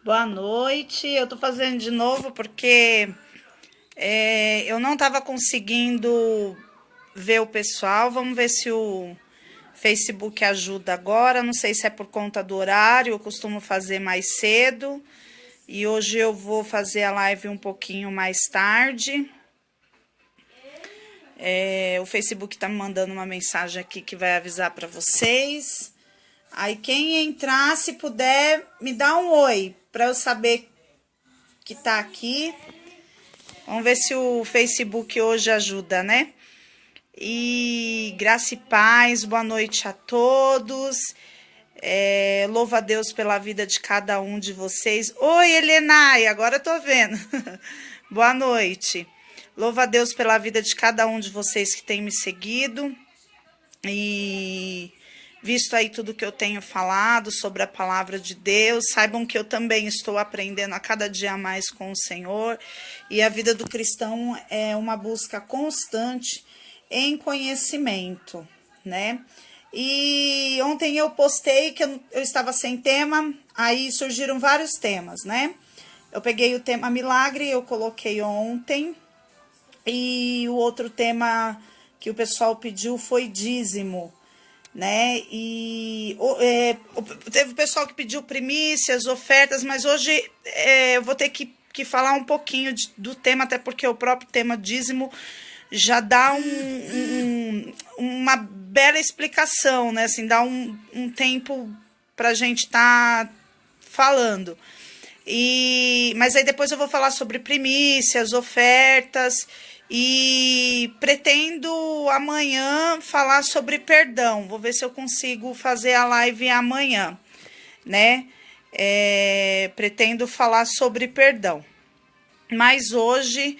Boa noite. Eu tô fazendo de novo porque eu não tava conseguindo ver o pessoal. Vamos ver se o Facebook ajuda agora. Não sei se é por conta do horário. Eu costumo fazer mais cedo e hoje eu vou fazer a live um pouquinho mais tarde. O Facebook tá me mandando uma mensagem aqui que vai avisar para vocês. Aí quem entrar, se puder, me dá um oi para eu saber que tá aqui. Vamos ver se o Facebook hoje ajuda, né? E graça e paz, boa noite a todos. Louvo a Deus pela vida de cada um de vocês. Oi, Helenay, agora eu tô vendo. Boa noite. Louvo a Deus pela vida de cada um de vocês que tem me seguido e visto aí tudo que eu tenho falado sobre a palavra de Deus. Saibam que eu também estou aprendendo a cada dia mais com o Senhor. E a vida do cristão é uma busca constante em conhecimento, né? E ontem eu postei que eu estava sem tema, aí surgiram vários temas, né? Eu peguei o tema milagre, eu coloquei ontem. E o outro tema que o pessoal pediu foi dízimo, né? E teve o pessoal que pediu primícias, ofertas, mas hoje eu vou ter que falar um pouquinho do tema, até porque o próprio tema dízimo já dá uma bela explicação, né? Assim, dá um tempo para a gente estar falando. Mas aí depois eu vou falar sobre primícias, ofertas e pretendo amanhã falar sobre perdão. Vou ver se eu consigo fazer a live amanhã, né? Pretendo falar sobre perdão. Mas hoje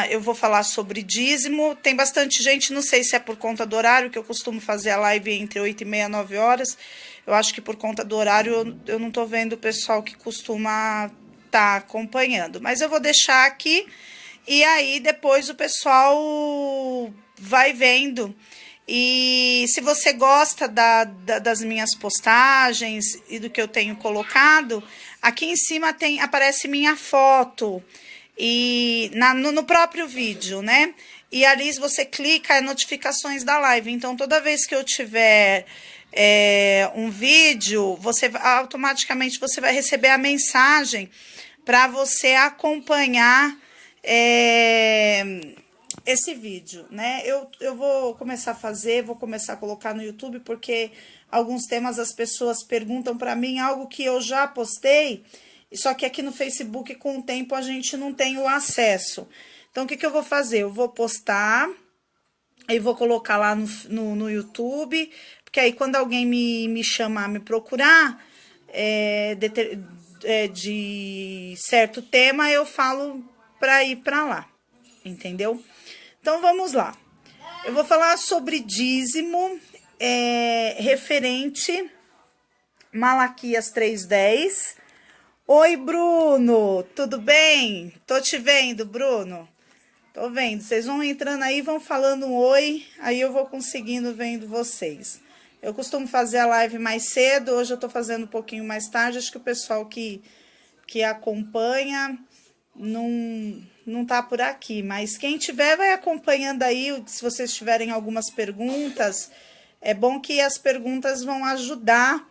eu vou falar sobre dízimo. Tem bastante gente, não sei se é por conta do horário, que eu costumo fazer a live entre 8h30 e 9 horas. Eu acho que por conta do horário eu não tô vendo o pessoal que costuma estar acompanhando. Mas eu vou deixar aqui e aí depois o pessoal vai vendo. E se você gosta das minhas postagens e do que eu tenho colocado, aqui em cima aparece minha foto e no próprio vídeo, né? E ali se você clica, é notificações da live. Então, toda vez que eu tiver um vídeo, automaticamente você vai receber a mensagem para você acompanhar esse vídeo, né? Eu vou começar a fazer, vou começar a colocar no YouTube, porque alguns temas as pessoas perguntam para mim algo que eu já postei, só que aqui no Facebook, com o tempo, a gente não tem o acesso. Então, o que eu vou fazer? Eu vou postar e vou colocar lá no YouTube, porque aí quando alguém me chamar, me procurar de certo tema, eu falo para ir para lá, entendeu? Então, vamos lá. Eu vou falar sobre dízimo referente Malaquias 3:10. Oi, Bruno, tudo bem? Tô te vendo, Bruno. Tô vendo. Vocês vão entrando aí, vão falando um oi, aí eu vou conseguindo vendo vocês. Eu costumo fazer a live mais cedo, hoje eu tô fazendo um pouquinho mais tarde. Acho que o pessoal que acompanha não tá por aqui, mas quem tiver vai acompanhando aí. Se vocês tiverem algumas perguntas, é bom que as perguntas vão ajudar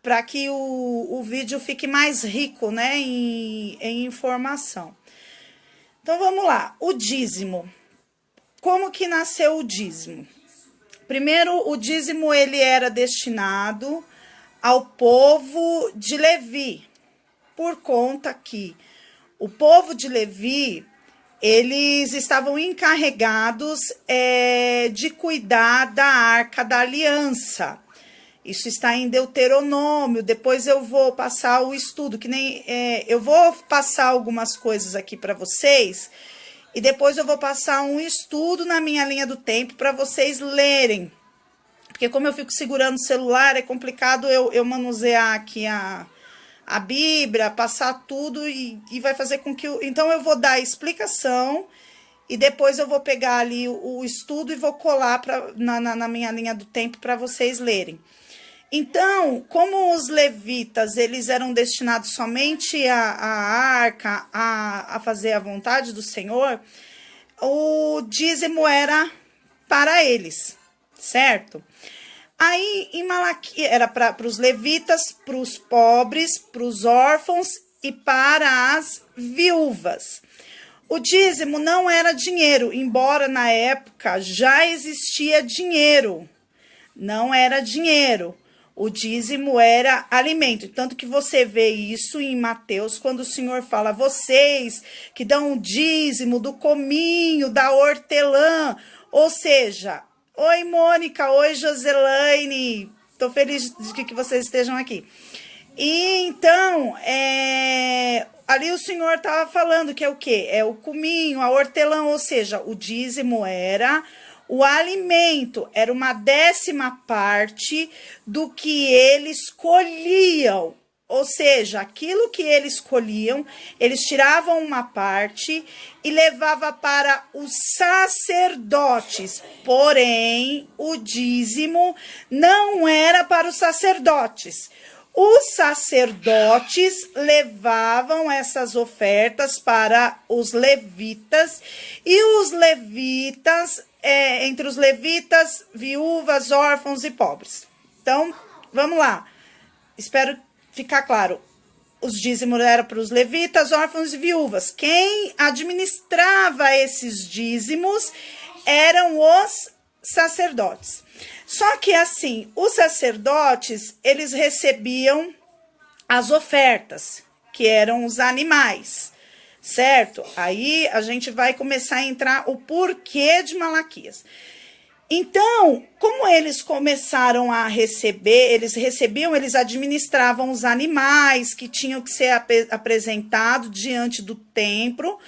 para que o vídeo fique mais rico, né, em informação. Então, vamos lá. O dízimo. Como que nasceu o dízimo? Primeiro, o dízimo ele era destinado ao povo de Levi, por conta que o povo de Levi, eles estavam encarregados de cuidar da Arca da Aliança. Isso está em Deuteronômio. Depois eu vou passar o estudo, que nem eu vou passar algumas coisas aqui para vocês e depois eu vou passar um estudo na minha linha do tempo para vocês lerem. Porque como eu fico segurando o celular, é complicado eu manusear aqui a Bíblia, passar tudo e vai fazer com que... Então eu vou dar a explicação e depois eu vou pegar ali o estudo e vou colar na minha linha do tempo para vocês lerem. Então, como os levitas, eles eram destinados somente à arca, a fazer a vontade do Senhor, o dízimo era para eles, certo? Aí, em Malaquias, era para os levitas, para os pobres, para os órfãos e para as viúvas. O dízimo não era dinheiro, embora na época já existia dinheiro. Não era dinheiro. O dízimo era alimento. Tanto que você vê isso em Mateus, quando o Senhor fala, vocês que dão o dízimo do cominho, da hortelã. Ou seja, oi Mônica, oi Joselaine, tô feliz de que vocês estejam aqui. E então, ali o Senhor estava falando que é o quê? É o cominho, a hortelã, ou seja, o dízimo era o alimento, era uma 10ª parte do que eles colhiam. Ou seja, aquilo que eles colhiam, eles tiravam uma parte e levava para os sacerdotes. Porém, o dízimo não era para os sacerdotes. Os sacerdotes levavam essas ofertas para os levitas, e os levitas, entre os levitas, viúvas, órfãos e pobres. Então, vamos lá. Espero ficar claro. Os dízimos eram para os levitas, órfãos e viúvas. Quem administrava esses dízimos eram os sacerdotes. Só que assim, os sacerdotes, eles recebiam as ofertas, que eram os animais, certo? Aí a gente vai começar a entrar o porquê de Malaquias. Então, como eles começaram a receber, eles administravam os animais que tinham que ser apresentados diante do templo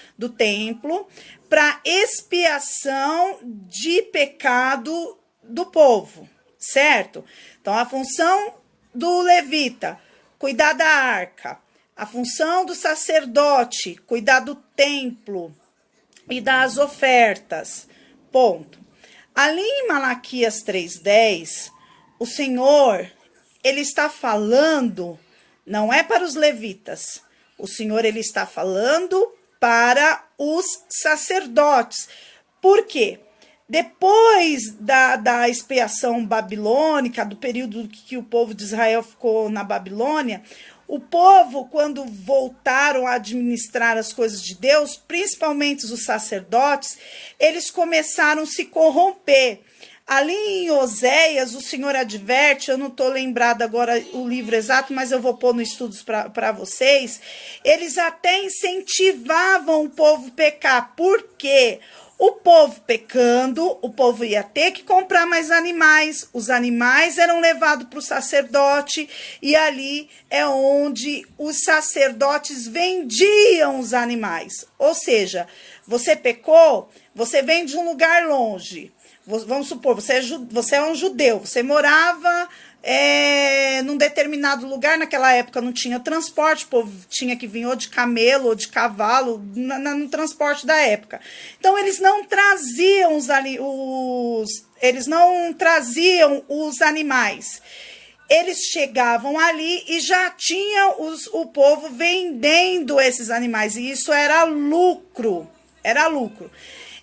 para expiação de pecado do povo, certo? Então, a função do levita, cuidar da arca. A função do sacerdote, cuidar do templo e das ofertas. Ponto. Ali em Malaquias 3:10, o Senhor, ele está falando, não é para os levitas, o Senhor, ele está falando para os sacerdotes. Por quê? Depois da expiação babilônica, do período que o povo de Israel ficou na Babilônia, o povo, quando voltaram a administrar as coisas de Deus, principalmente os sacerdotes, eles começaram a se corromper. Ali em Oséias, o Senhor adverte, eu não estou lembrada agora o livro exato, mas eu vou pôr nos estudos para vocês, eles até incentivavam o povo a pecar. Por quê? O povo pecando, o povo ia ter que comprar mais animais, os animais eram levados para o sacerdote, e ali é onde os sacerdotes vendiam os animais. Ou seja, você pecou, você vem de um lugar longe. Vamos supor, você é um judeu, você morava num determinado lugar, naquela época não tinha transporte, o povo tinha que vir ou de camelo ou de cavalo, no transporte da época. Então, eles não traziam os animais. Eles chegavam ali e já tinha o povo vendendo esses animais, e isso era lucro,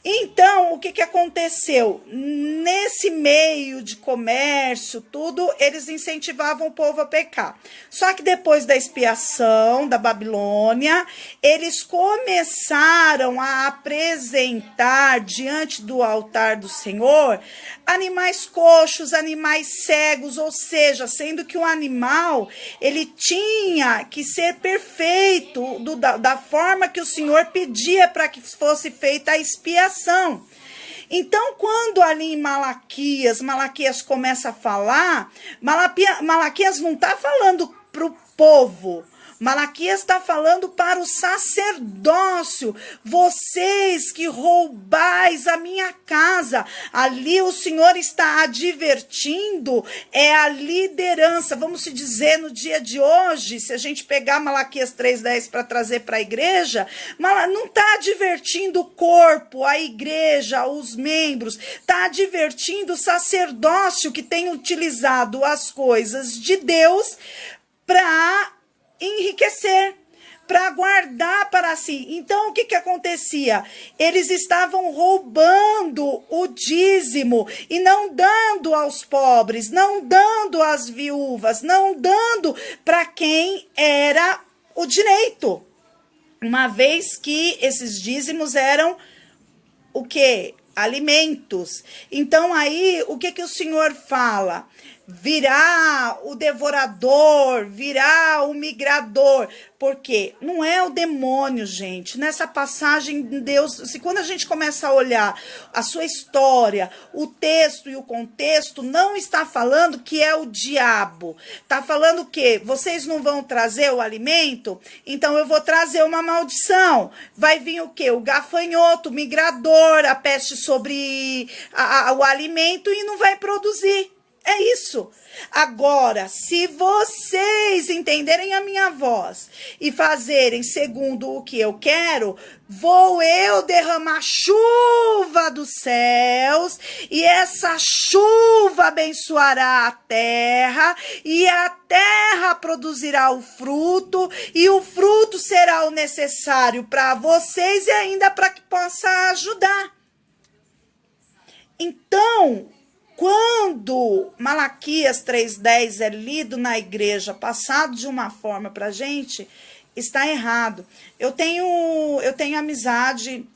Então, o que aconteceu? Nesse meio de comércio, tudo, eles incentivavam o povo a pecar. Só que depois da expiação da Babilônia, eles começaram a apresentar diante do altar do Senhor animais coxos, animais cegos, ou seja, sendo que o animal, ele tinha que ser perfeito, da forma que o Senhor pedia para que fosse feita a expiação. Então, quando ali em Malaquias começa a falar, Malaquias não está falando para o povo, Malaquias está falando para o sacerdócio, vocês que roubais a minha casa. Ali o Senhor está advertindo, é a liderança. Vamos se dizer no dia de hoje, se a gente pegar Malaquias 3:10 para trazer para a igreja, não está advertindo o corpo, a igreja, os membros, está advertindo o sacerdócio que tem utilizado as coisas de Deus para enriquecer, para guardar para si. Então, o que que acontecia? Eles estavam roubando o dízimo e não dando aos pobres, não dando às viúvas, não dando para quem era o direito. Uma vez que esses dízimos eram o quê? Alimentos. Então, aí, o que que o Senhor fala? Virá o devorador, virá o migrador, porque não é o demônio, gente. Nessa passagem, Deus, se quando a gente começa a olhar a sua história, o texto e o contexto, não está falando que é o diabo. Está falando que vocês não vão trazer o alimento, então eu vou trazer uma maldição. Vai vir o quê? O gafanhoto, o migrador, a peste sobre o alimento e não vai produzir. É isso. Agora, se vocês entenderem a minha voz e fazerem segundo o que eu quero, vou eu derramar chuva dos céus e essa chuva abençoará a terra e a terra produzirá o fruto e o fruto será o necessário para vocês e ainda para que possa ajudar. Então, quando Malaquias 3:10 é lido na igreja, passado de uma forma para a gente, está errado. Eu tenho amizade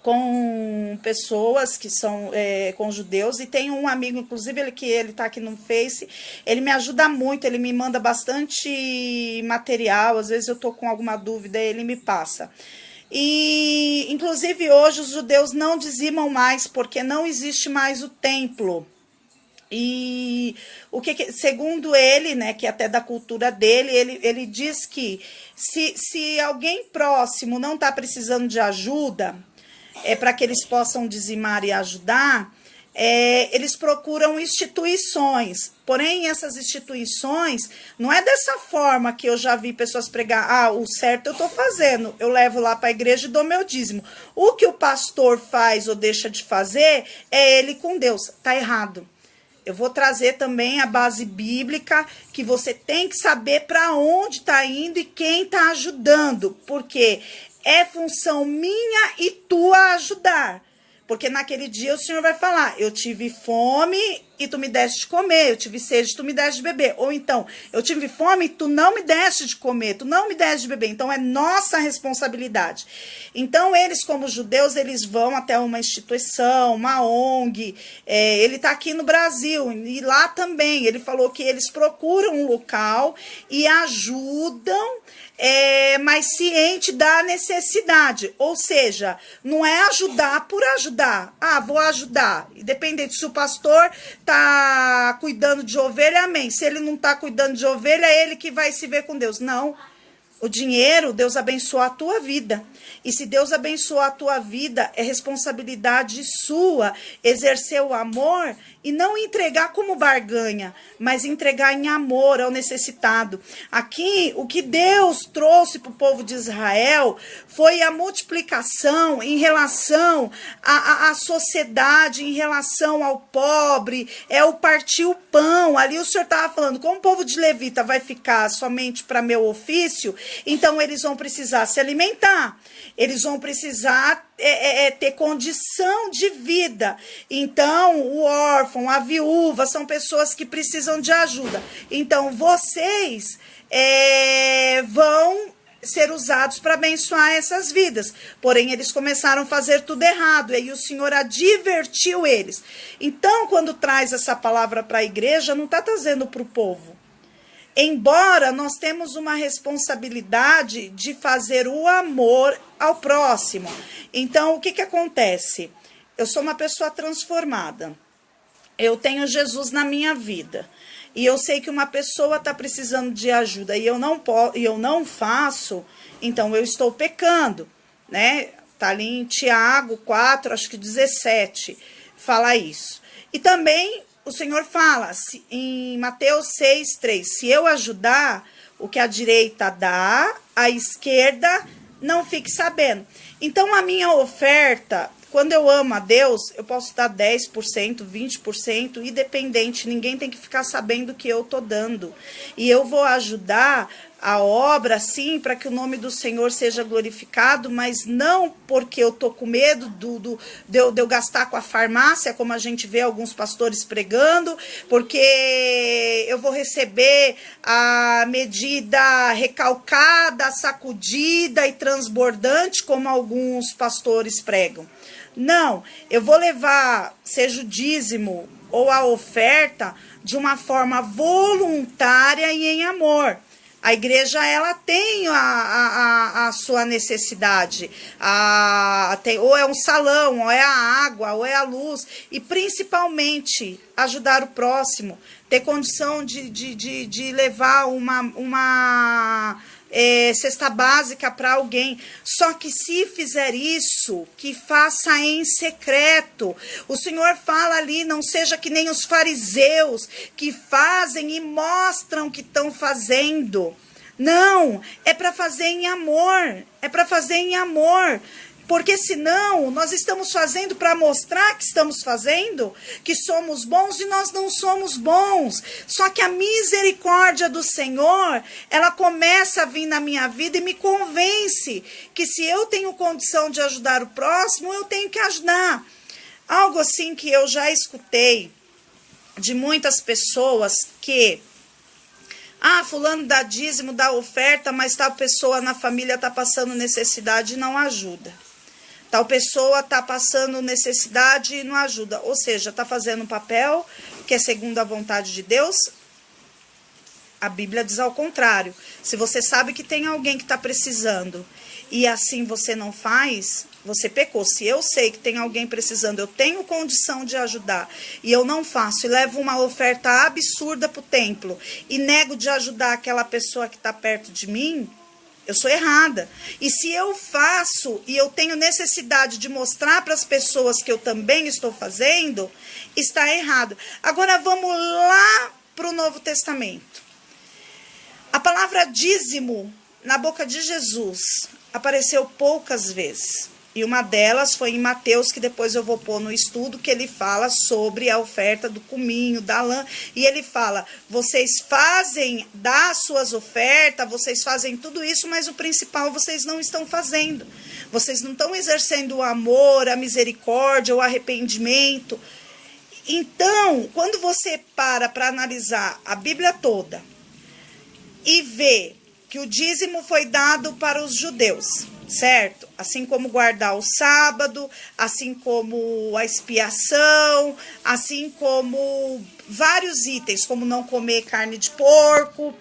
com pessoas que são com judeus, e tenho um amigo, inclusive, ele tá aqui no Face, ele me ajuda muito, ele me manda bastante material, às vezes eu tô com alguma dúvida, ele me passa. E, inclusive, hoje os judeus não dizimam mais, porque não existe mais o templo. E o que segundo ele, né, que é até da cultura dele, ele diz que se alguém próximo não está precisando de ajuda, para que eles possam dizimar e ajudar, eles procuram instituições. Porém, essas instituições, não é dessa forma que eu já vi pessoas pregar, o certo eu estou fazendo, eu levo lá para a igreja e dou meu dízimo. O que o pastor faz ou deixa de fazer, é ele com Deus. Está errado. Eu vou trazer também a base bíblica, que você tem que saber para onde está indo e quem está ajudando, porque é função minha e tua ajudar. Porque naquele dia o Senhor vai falar, eu tive fome e tu me deste de comer, eu tive sede e tu me deste de beber. Ou então, eu tive fome e tu não me deste de comer, tu não me deste de beber. Então, é nossa responsabilidade. Então, eles como judeus, eles vão até uma instituição, uma ONG. Ele está aqui no Brasil e lá também. Ele falou que eles procuram um local e ajudam, mas ciente da necessidade. Ou seja, não é ajudar por ajudar. Vou ajudar. Independente se o pastor tá cuidando de ovelha, amém. Se ele não tá cuidando de ovelha, é ele que vai se ver com Deus. Não. O dinheiro, Deus abençoa a tua vida. E se Deus abençoa a tua vida, é responsabilidade sua exercer o amor e não entregar como barganha, mas entregar em amor ao necessitado. Aqui, o que Deus trouxe para o povo de Israel foi a multiplicação em relação à sociedade, em relação ao pobre, o partir o pão. Ali o Senhor estava falando, como o povo de Levita vai ficar somente para meu ofício, então eles vão precisar se alimentar, eles vão precisar ter condição de vida. Então, o órfão, a viúva, são pessoas que precisam de ajuda. Então, vocês vão ser usados para abençoar essas vidas. Porém, eles começaram a fazer tudo errado, e aí o Senhor advertiu eles. Então, quando traz essa palavra para a igreja, não está trazendo para o povo. Embora nós temos uma responsabilidade de fazer o amor ao próximo. Então, o que acontece? Eu sou uma pessoa transformada. eu tenho Jesus na minha vida, e eu sei que uma pessoa está precisando de ajuda e eu não faço, então eu estou pecando, né? Tá ali em Tiago 4, acho que 17, fala isso. E também o Senhor fala em Mateus 6, 3, se eu ajudar, o que a direita dá, a esquerda não fique sabendo. Então a minha oferta, quando eu amo a Deus, eu posso dar 10%, 20%, independente, ninguém tem que ficar sabendo que eu tô dando. E eu vou ajudar a obra, sim, para que o nome do Senhor seja glorificado, mas não porque eu tô com medo de eu gastar com a farmácia, como a gente vê alguns pastores pregando, porque eu vou receber a medida recalcada, sacudida e transbordante, como alguns pastores pregam. Não, eu vou levar, seja o dízimo ou a oferta, de uma forma voluntária e em amor. A igreja, ela tem a sua necessidade, ou é um salão, ou é a água, ou é a luz, e principalmente ajudar o próximo, ter condição de levar uma cesta básica para alguém. Só que se fizer isso, que faça em secreto. O Senhor fala ali, não seja que nem os fariseus que fazem e mostram que estão fazendo. Não, é para fazer em amor, é para fazer em amor. Porque senão nós estamos fazendo para mostrar que estamos fazendo, que somos bons, e nós não somos bons. Só que a misericórdia do Senhor, ela começa a vir na minha vida e me convence que se eu tenho condição de ajudar o próximo, eu tenho que ajudar. Algo assim que eu já escutei de muitas pessoas que... fulano dá dízimo, dá oferta, mas tal pessoa na família está passando necessidade e não ajuda. Tal pessoa está passando necessidade e não ajuda. Ou seja, está fazendo um papel que é segundo a vontade de Deus. A Bíblia diz ao contrário. Se você sabe que tem alguém que está precisando e assim você não faz, você pecou. Se eu sei que tem alguém precisando, eu tenho condição de ajudar e eu não faço, e levo uma oferta absurda para o templo e nego de ajudar aquela pessoa que está perto de mim, eu sou errada. E se eu faço e eu tenho necessidade de mostrar para as pessoas que eu também estou fazendo, está errado. Agora vamos lá para o Novo Testamento. A palavra dízimo na boca de Jesus apareceu poucas vezes. E uma delas foi em Mateus, que depois eu vou pôr no estudo, que ele fala sobre a oferta do cominho, da lã. E ele fala, vocês fazem das suas ofertas, vocês fazem tudo isso, mas o principal vocês não estão fazendo. Vocês não estão exercendo o amor, a misericórdia, o arrependimento. Então, quando você para analisar a Bíblia toda e vê que o dízimo foi dado para os judeus, certo? Assim como guardar o sábado, assim como a expiação, assim como vários itens, como não comer carne de porco,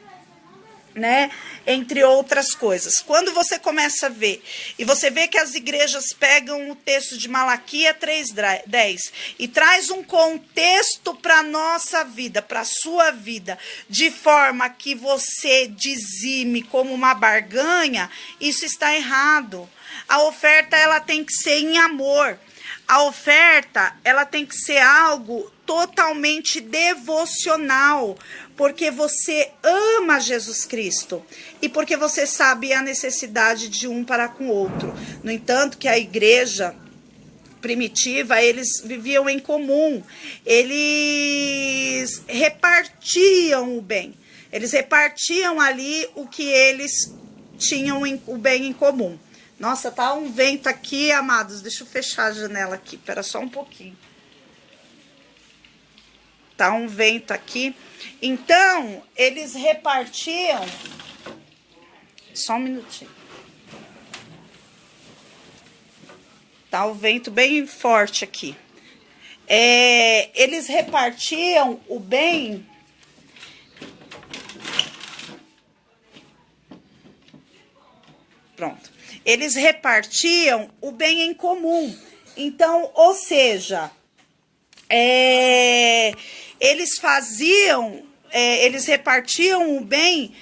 né? Entre outras coisas. Quando você começa a ver, e você vê que as igrejas pegam o texto de Malaquias 3:10 e traz um contexto para a nossa vida, para a sua vida, de forma que você dizime como uma barganha, isso está errado. A oferta, ela tem que ser em amor. A oferta, ela tem que ser algo totalmente devocional, porque você ama Jesus Cristo e porque você sabe a necessidade de um para com o outro. No entanto, que a igreja primitiva, eles viviam em comum, eles repartiam o bem, eles repartiam ali o que eles tinham, o bem em comum. Nossa, tá um vento aqui, amados. Deixa eu fechar a janela aqui. Espera só um pouquinho. Tá um vento aqui. Então, eles repartiam... Só um minutinho. Tá um vento bem forte aqui. Eles repartiam o bem... Pronto. Eles repartiam o bem em comum. Então, ou seja, Eles faziam, eles repartiam o bem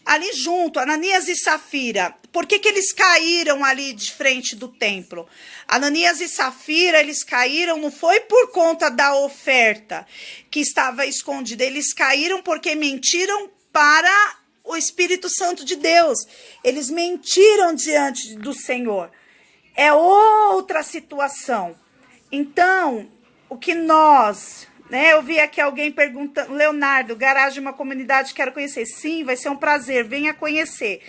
ali junto, Ananias e Safira. Por que eles caíram ali de frente do templo? Ananias e Safira, eles caíram, não foi por conta da oferta que estava escondida, eles caíram porque mentiram para o Espírito Santo de Deus. Eles mentiram diante do Senhor. É outra situação. Então, o que nós, né? Eu vi aqui alguém perguntando, Leonardo, garagem uma comunidade, quero conhecer. Sim, vai ser um prazer, venha conhecer.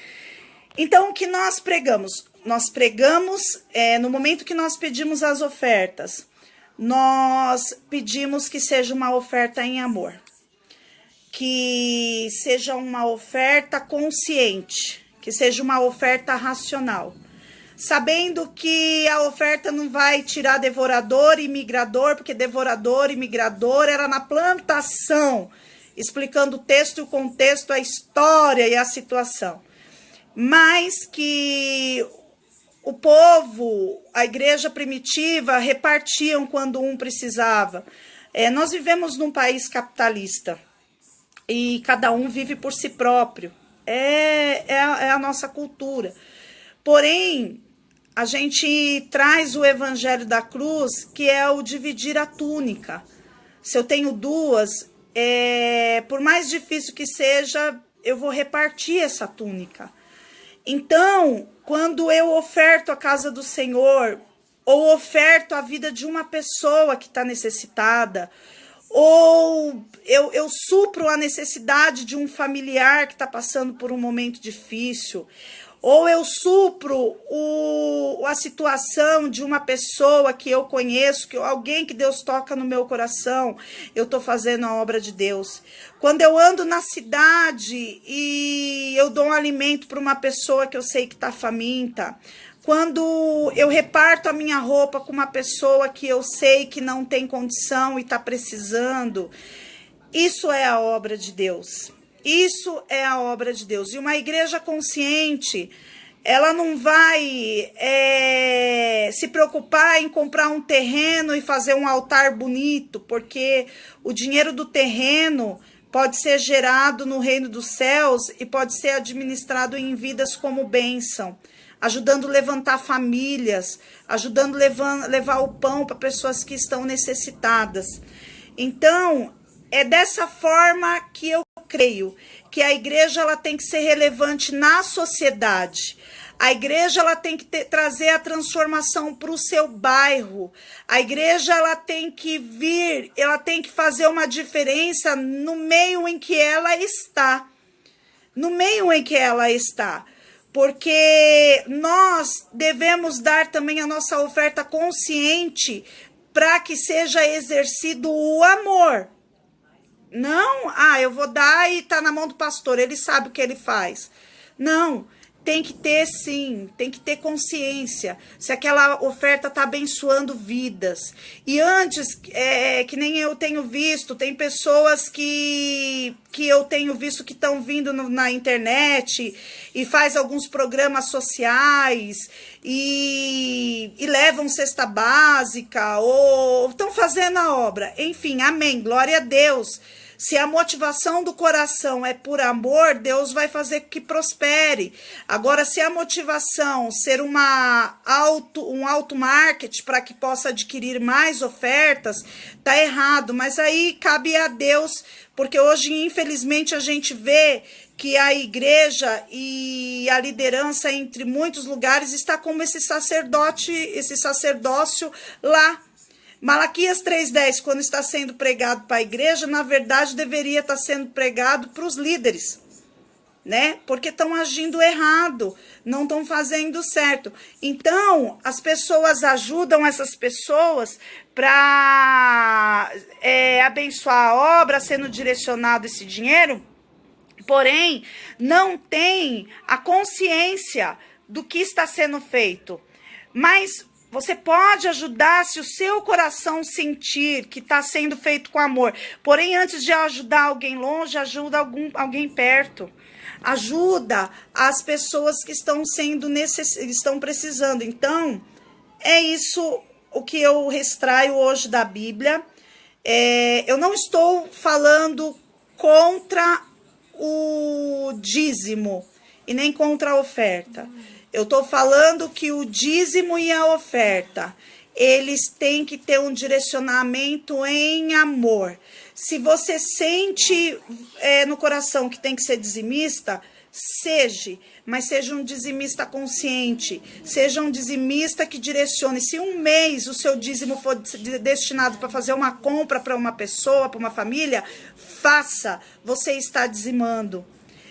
Então, o que nós pregamos? Nós pregamos, no momento que nós pedimos as ofertas, nós pedimos que seja uma oferta em amor. Que seja uma oferta consciente, que seja uma oferta racional. Sabendo que a oferta não vai tirar devorador e migrador, porque devorador e migrador era na plantação, explicando o texto e o contexto, a história e a situação. Mas que o povo, a igreja primitiva, repartiam quando um precisava. Nós vivemos num país capitalista e cada um vive por si próprio. É a nossa cultura. Porém, a gente traz o evangelho da cruz, que é o dividir a túnica. Se eu tenho duas, por mais difícil que seja, eu vou repartir essa túnica. Então, quando eu oferto a casa do Senhor, ou oferto a vida de uma pessoa que está necessitada, ou eu supro a necessidade de um familiar que está passando por um momento difícil, ou eu supro a situação de uma pessoa que eu conheço, alguém que Deus toca no meu coração, eu estou fazendo a obra de Deus. Quando eu ando na cidade e eu dou um alimento para uma pessoa que eu sei que está faminta, quando eu reparto a minha roupa com uma pessoa que eu sei que não tem condição e está precisando, isso é a obra de Deus. Isso é a obra de Deus. E uma igreja consciente, ela não vai se preocupar em comprar um terreno e fazer um altar bonito, porque o dinheiro do terreno pode ser gerado no reino dos céus e pode ser administrado em vidas como bênção, ajudando a levantar famílias, ajudando a levar o pão para pessoas que estão necessitadas. Então, é dessa forma que eu creio que a igreja ela tem que ser relevante na sociedade. A igreja ela tem que trazer a transformação para o seu bairro. A igreja ela tem que vir, ela tem que fazer uma diferença no meio em que ela está. No meio em que ela está. Porque nós devemos dar também a nossa oferta consciente para que seja exercido o amor. Não, eu vou dar e tá na mão do pastor, ele sabe o que ele faz. Não, tem que ter sim, tem que ter consciência se aquela oferta tá abençoando vidas. E antes, que nem eu tenho visto, tem pessoas que eu tenho visto que estão vindo na internet e faz alguns programas sociais e levam cesta básica ou estão fazendo a obra. Enfim, amém, glória a Deus. Se a motivação do coração é por amor, Deus vai fazer que prospere. Agora, se a motivação ser um auto marketing para que possa adquirir mais ofertas, tá errado. Mas aí cabe a Deus, porque hoje, infelizmente, a gente vê que a igreja e a liderança entre muitos lugares está como esse sacerdócio lá. Malaquias 3,10, quando está sendo pregado para a igreja, na verdade deveria estar sendo pregado para os líderes, né? Porque estão agindo errado, não estão fazendo certo. Então, as pessoas ajudam essas pessoas para abençoar a obra, sendo direcionado esse dinheiro, porém, não tem a consciência do que está sendo feito. Mas você pode ajudar se o seu coração sentir que está sendo feito com amor. Porém, antes de ajudar alguém longe, ajuda alguém perto. Ajuda as pessoas que estão estão precisando. Então, é isso o que eu extraio hoje da Bíblia. Eu não estou falando contra o dízimo e nem contra a oferta. Eu estou falando que o dízimo e a oferta, eles têm que ter um direcionamento em amor. Se você sente no coração que tem que ser dizimista, seja, mas seja um dizimista consciente, seja um dizimista que direcione. Se um mês o seu dízimo for destinado para fazer uma compra para uma pessoa, para uma família, faça, você está dizimando.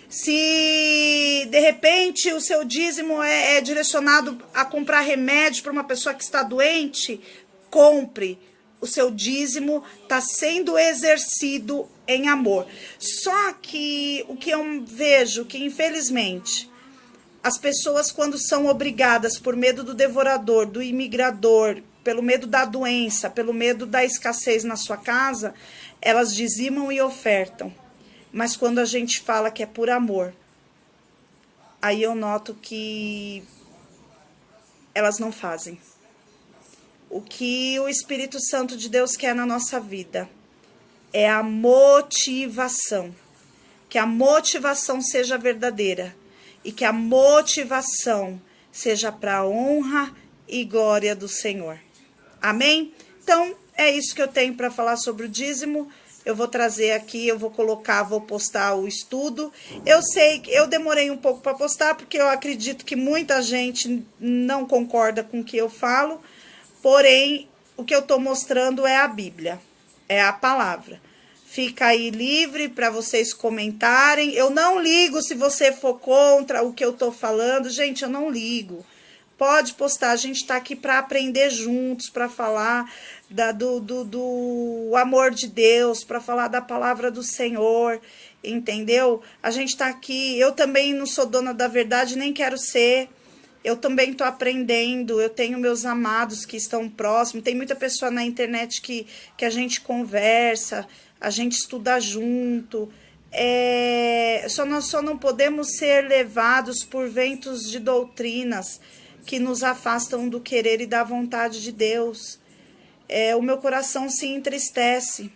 Se de repente o seu dízimo é direcionado a comprar remédio para uma pessoa que está doente, compre. O seu dízimo está sendo exercido em amor. Só que o que eu vejo que, infelizmente, as pessoas, quando são obrigadas por medo do devorador, do imigrador, pelo medo da doença, pelo medo da escassez na sua casa, elas dizimam e ofertam. Mas quando a gente fala que é por amor, aí eu noto que elas não fazem. O que o Espírito Santo de Deus quer na nossa vida é a motivação. Que a motivação seja verdadeira e que a motivação seja para a honra e glória do Senhor. Amém? Então, é isso que eu tenho para falar sobre o dízimo. Eu vou trazer aqui, eu vou colocar, vou postar o estudo. Eu sei que eu demorei um pouco para postar, porque eu acredito que muita gente não concorda com o que eu falo. Porém, o que eu estou mostrando é a Bíblia, é a palavra. Fica aí livre para vocês comentarem. Eu não ligo se você for contra o que eu estou falando. Gente, eu não ligo. Pode postar, a gente está aqui para aprender juntos, para falar do amor de Deus, para falar da palavra do Senhor, entendeu? A gente está aqui, eu também não sou dona da verdade, nem quero ser. Eu também estou aprendendo, eu tenho meus amados que estão próximos, tem muita pessoa na internet que a gente conversa, a gente estuda junto. Nós só não podemos ser levados por ventos de doutrinas que nos afastam do querer e da vontade de Deus. O meu coração se entristece,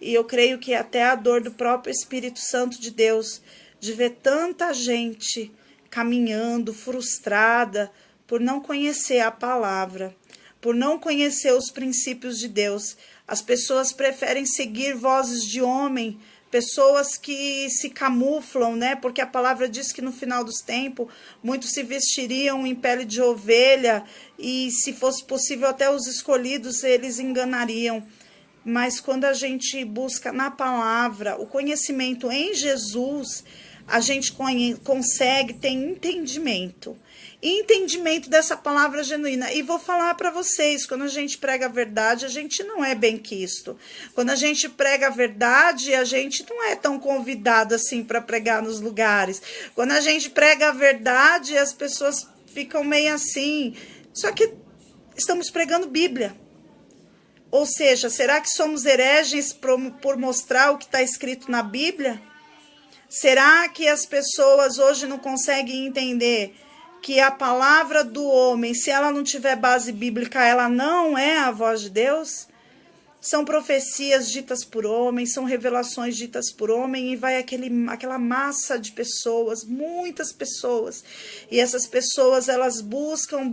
e eu creio que até a dor do próprio Espírito Santo de Deus, de ver tanta gente caminhando frustrada por não conhecer a palavra, por não conhecer os princípios de Deus. As pessoas preferem seguir vozes de homem, pessoas que se camuflam, né? Porque a palavra diz que no final dos tempos, muitos se vestiriam em pele de ovelha e, se fosse possível, até os escolhidos eles enganariam. Mas quando a gente busca na palavra o conhecimento em Jesus, a gente consegue ter entendimento dessa palavra genuína. E vou falar para vocês, quando a gente prega a verdade, a gente não é benquisto. Quando a gente prega a verdade, a gente não é tão convidado assim para pregar nos lugares. Quando a gente prega a verdade, as pessoas ficam meio assim. Só que estamos pregando Bíblia. Ou seja, será que somos hereges por mostrar o que está escrito na Bíblia? Será que as pessoas hoje não conseguem entender que a palavra do homem, se ela não tiver base bíblica, ela não é a voz de Deus? São profecias ditas por homem, são revelações ditas por homem, e vai aquela massa de pessoas, muitas pessoas. E essas pessoas, elas buscam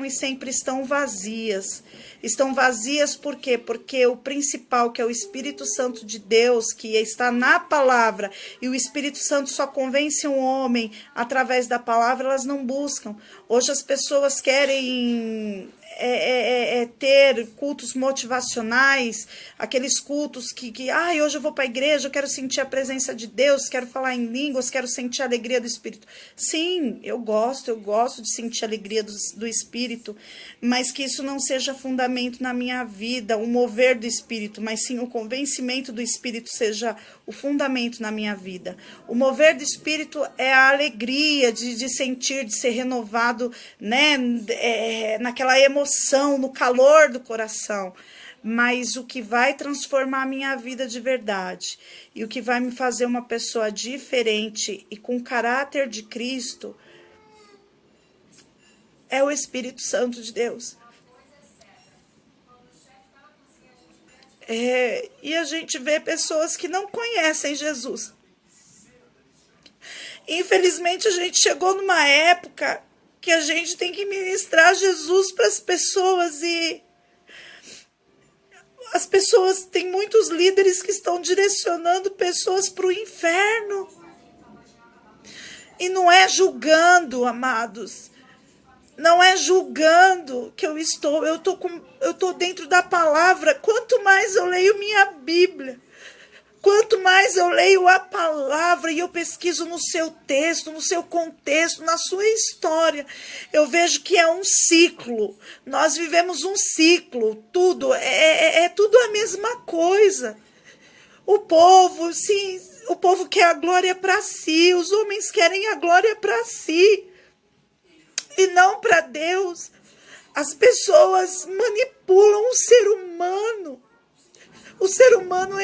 e sempre estão vazias. Estão vazias por quê? Porque o principal, que é o Espírito Santo de Deus, que está na palavra, e o Espírito Santo só convence um homem através da palavra, elas não buscam. Hoje as pessoas querem ter cultos motivacionais, aqueles cultos que hoje eu vou para a igreja, eu quero sentir a presença de Deus, quero falar em línguas, quero sentir a alegria do Espírito. Sim, eu gosto de sentir a alegria do Espírito, mas que isso não seja fundamento na minha vida, o mover do Espírito, mas sim o convencimento do Espírito seja o fundamento na minha vida. O mover do Espírito é a alegria de sentir, de ser renovado, né, naquela emoção, no calor do coração. Mas o que vai transformar a minha vida de verdade e o que vai me fazer uma pessoa diferente e com caráter de Cristo é o Espírito Santo de Deus. E a gente vê pessoas que não conhecem Jesus. Infelizmente, a gente chegou numa época que a gente tem que ministrar Jesus para as pessoas, e as pessoas, tem muitos líderes que estão direcionando pessoas para o inferno. E não é julgando, amados. Não é julgando que eu estou dentro da palavra. Quanto mais eu leio minha Bíblia, quanto mais eu leio a palavra e eu pesquiso no seu texto, no seu contexto, na sua história, eu vejo que é um ciclo. Nós vivemos um ciclo, tudo, é tudo a mesma coisa. O povo, sim, o povo quer a glória para si, os homens querem a glória para si e não para Deus. As pessoas manipulam o ser humano. O ser humano,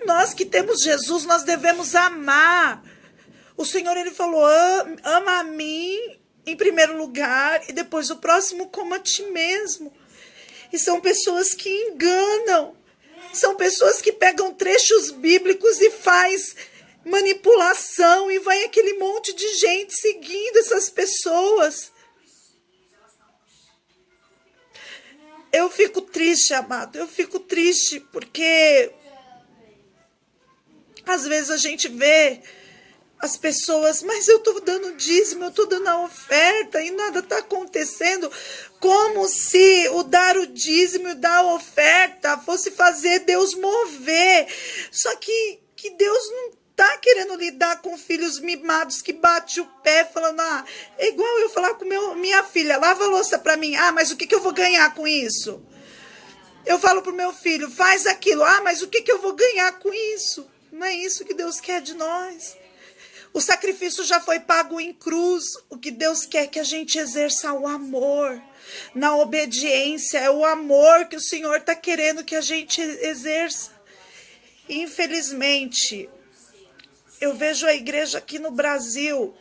nós que temos Jesus, nós devemos amar. O Senhor, ele falou, ama a mim em primeiro lugar e depois o próximo como a ti mesmo. E são pessoas que enganam. São pessoas que pegam trechos bíblicos e faz manipulação e vai aquele monte de gente seguindo essas pessoas. Eu fico triste, amado. Eu fico triste porque às vezes a gente vê as pessoas, mas eu estou dando dízimo, eu estou dando a oferta e nada está acontecendo. Como se o dar o dízimo e dar a oferta fosse fazer Deus mover. Só que Deus não está querendo lidar com filhos mimados que bate o pé falando, é igual eu falar com minha filha, lava a louça para mim. Mas o que eu vou ganhar com isso? Eu falo pro meu filho, faz aquilo. Mas o que eu vou ganhar com isso? Não é isso que Deus quer de nós. O sacrifício já foi pago em cruz. O que Deus quer é que a gente exerça o amor. Na obediência, é o amor que o Senhor está querendo que a gente exerça. Infelizmente, eu vejo a igreja aqui no Brasil,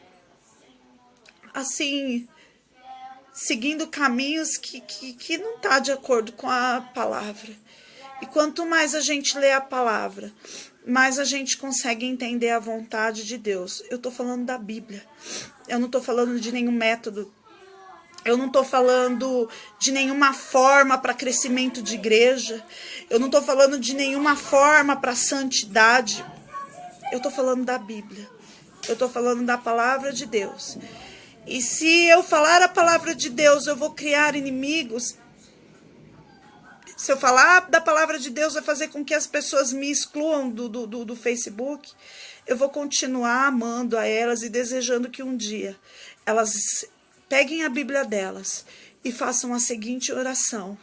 assim, seguindo caminhos que não está de acordo com a palavra. E quanto mais a gente lê a palavra, mais a gente consegue entender a vontade de Deus. Eu estou falando da Bíblia. Eu não estou falando de nenhum método. Eu não estou falando de nenhuma forma para crescimento de igreja. Eu não estou falando de nenhuma forma para santidade. Eu estou falando da Bíblia. Eu estou falando da palavra de Deus. E se eu falar a palavra de Deus, eu vou criar inimigos. Se eu falar da palavra de Deus, vai fazer com que as pessoas me excluam do Facebook. Eu vou continuar amando a elas e desejando que um dia elas peguem a Bíblia delas e façam a seguinte oração.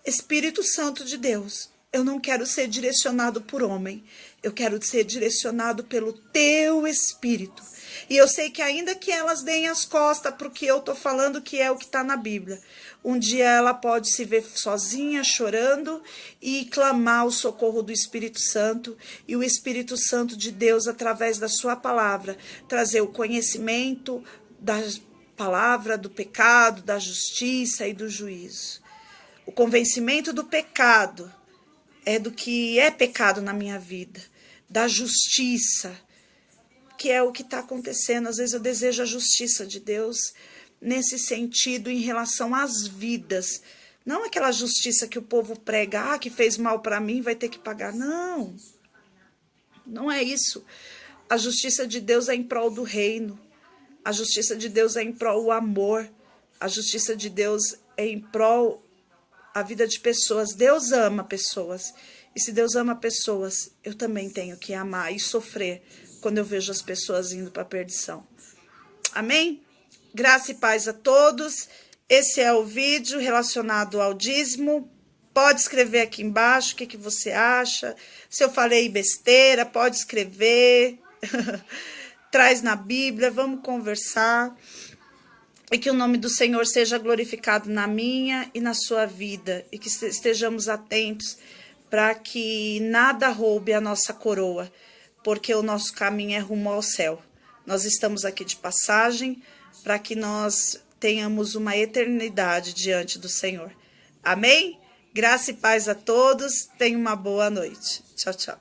Espírito Santo de Deus, eu não quero ser direcionado por homem. Eu quero ser direcionado pelo teu Espírito. E eu sei que ainda que elas deem as costas para o que eu estou falando, que é o que está na Bíblia, um dia ela pode se ver sozinha, chorando e clamar o socorro do Espírito Santo. E o Espírito Santo de Deus, através da sua palavra, trazer o conhecimento da palavra, do pecado, da justiça e do juízo. O convencimento do pecado é do que é pecado na minha vida, da justiça, que é o que está acontecendo. Às vezes eu desejo a justiça de Deus nesse sentido em relação às vidas. Não aquela justiça que o povo prega, que fez mal para mim, vai ter que pagar. Não, não é isso. A justiça de Deus é em prol do reino. A justiça de Deus é em prol do amor. A justiça de Deus é em prol a vida de pessoas. Deus ama pessoas. E se Deus ama pessoas, eu também tenho que amar e sofrer quando eu vejo as pessoas indo para a perdição. Amém? Graça e paz a todos. Esse é o vídeo relacionado ao dízimo. Pode escrever aqui embaixo o que você acha. Se eu falei besteira, pode escrever. Traz na Bíblia, vamos conversar. E que o nome do Senhor seja glorificado na minha e na sua vida. E que estejamos atentos para que nada roube a nossa coroa, porque o nosso caminho é rumo ao céu. Nós estamos aqui de passagem para que nós tenhamos uma eternidade diante do Senhor. Amém? Graça e paz a todos. Tenha uma boa noite. Tchau, tchau.